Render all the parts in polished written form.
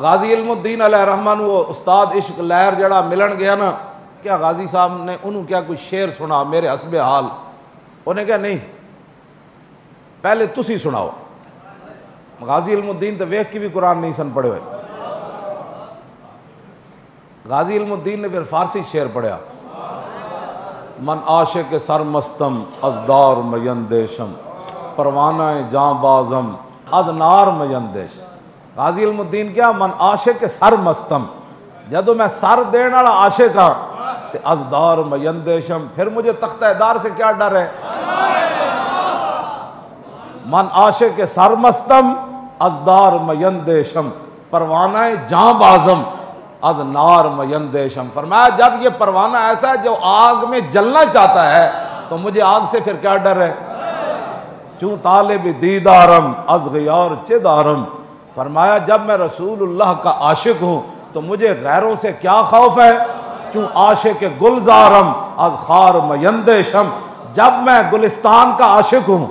غازی علم الدین علیہ رحمٰن وہ استاد عشق لہر جڑا ملن گیا نا، کیا غازی صاحب نے انہوں کیا کوئی شعر سنا میرے حسب حال؟ انہیں کہا نہیں پہلے تسی سناؤ۔ غازی علم الدین تو ویکھ کی بھی قرآن نہیں سن پڑھے ہوئے۔ غازی علم الدین نے پھر فارسی شعر پڑھا، من عاشق سرمستم از دار میندیشم پروانہ جاں بازم از نار میندیشم۔ غازی علم الدین کیا من عاشق سرمستم، جدو میں سر دین والا عاشق ہاں تے از دار میندیشم، پھر مجھے تختہ دار سے کیا ڈر ہے؟ من عاشق سرمستم از دار میندیشم پروانہ جاں بازم از نار میندیشم۔ فرمایا جب یہ پروانہ ایسا ہے جو آگ میں جلنا چاہتا ہے تو مجھے آگ سے پھر کیا ڈر ہے؟ چوں طالب دیدارم از غیار چہ دارم۔ فرمایا جب میں رسول اللہ کا عاشق ہوں تو مجھے غیروں سے کیا خوف ہے؟ چوں عاشق گلزارم از خار میندیشم۔ جب میں گلستان کا عاشق ہوں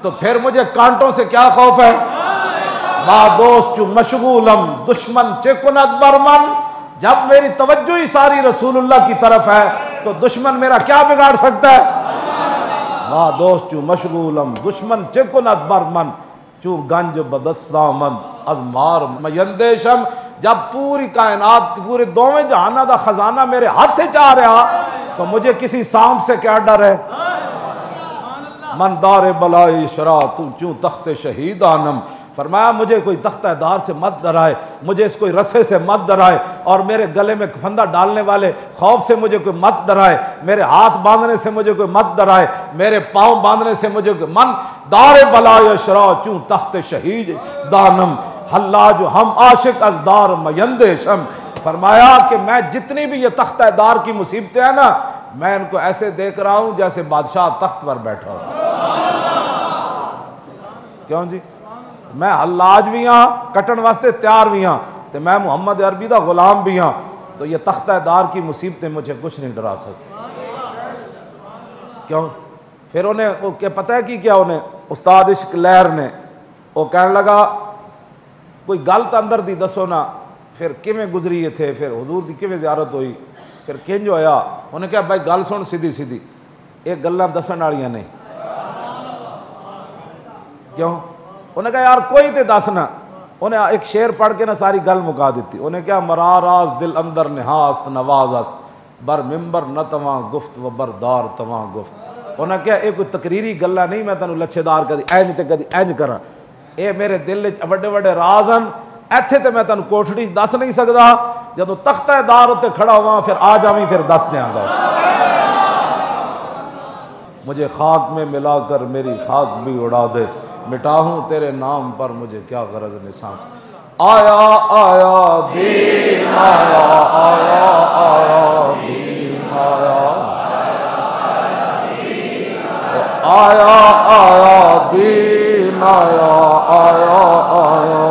تو پھر مجھے کانٹوں سے کیا خوف ہے؟ با دوست چوں مشغولم دشمن چہ کند برمن۔ جب میری توجہ ہی ساری رسول اللہ کی طرف ہے تو دشمن میرا کیا بگاڑ سکتا ہے؟ با دوست چوں مشغولم دشمن چہ کند برمن چوں گنج بدستامن از مار میندیشم۔ جب پوری کائنات پورے دوویں جہانہ دا خزانہ میرے ہاتھ چاہ رہا تو مجھے کسی سانپ سے کیا ڈر ہے؟ من دار بلائی شرا تو چوں تخت شہید آنم۔ فرمایا مجھے کوئی تختہ دار سے مت ڈرائے، مجھے اس کوئی رسے سے مت ڈرائے، اور میرے گلے میں پھندا ڈالنے والے خوف سے مجھے کوئی مت ڈرائے، میرے ہاتھ باندھنے سے مجھے کوئی مت ڈرائے، میرے پاؤں باندھنے سے مجھے کوئی من دار بلائی شرا چوں تخت شہید دانم حلاج ہم عاشق از دار میندیشم۔ فرمایا کہ میں جتنی بھی یہ تختہ دار کی مصیبتیں ہیں نا، میں ان کو ایسے دیکھ رہا ہوں جیسے بادشاہ تخت پر بیٹھا ہو۔ کیوں جی؟ میں حلاج بھی ہاں، کٹن واسطے تیار بھی ہاں، تو میں محمد عربی دا غلام بھی ہاں، تو یہ تختہ دار کی مصیبتیں مجھے کچھ نہیں ڈرا سکتی۔ کیوں؟ پھر انہیں وہ کہ پتہ ہے کہ کیا انہیں استاد عشق لہر نے وہ کہنے لگا کوئی گل تو اندر دی دسو نا، پھر کیویں گزری تھے، پھر حضور دی کیویں زیارت ہوئی، پھر کنج ہویا؟ انہیں کہا بھائی گل سن سیدھی سیدھی، ایک گلاں دسن والیاں نہیں۔ کیوں؟ انہیں کہا یار کوئی تے دسنا۔ انہیں ایک شعر پڑھ کے نا ساری گل مکا دیتی۔ انہیں کہا مراراز دل اندر نہاست نواز است بر ممبر نہ تواں گفت و بردار تواں گفت۔ انہیں کہا یہ کوئی تقریری گلا نہیں میں تینوں لچھے دار کدی اینج تے کدی اینج کراں، اے میرے دل وچ وڈے وڈے راز ہیں، ایتھے تے میں تینوں کوٹھڑی دس نہیں سکدا، جدوں تختہ دار تے کھڑا ہواں پھر آ جاویں پھر دس دیاں گا۔ مجھے خاک میں ملا کر میری خاک بھی اڑا دے، مٹا ہوں تیرے نام پر مجھے کیا غرض نساس۔ آیا آیا دین آیا، آیا آیا دین آیا، آیا آیا دین آیا، آیا آیا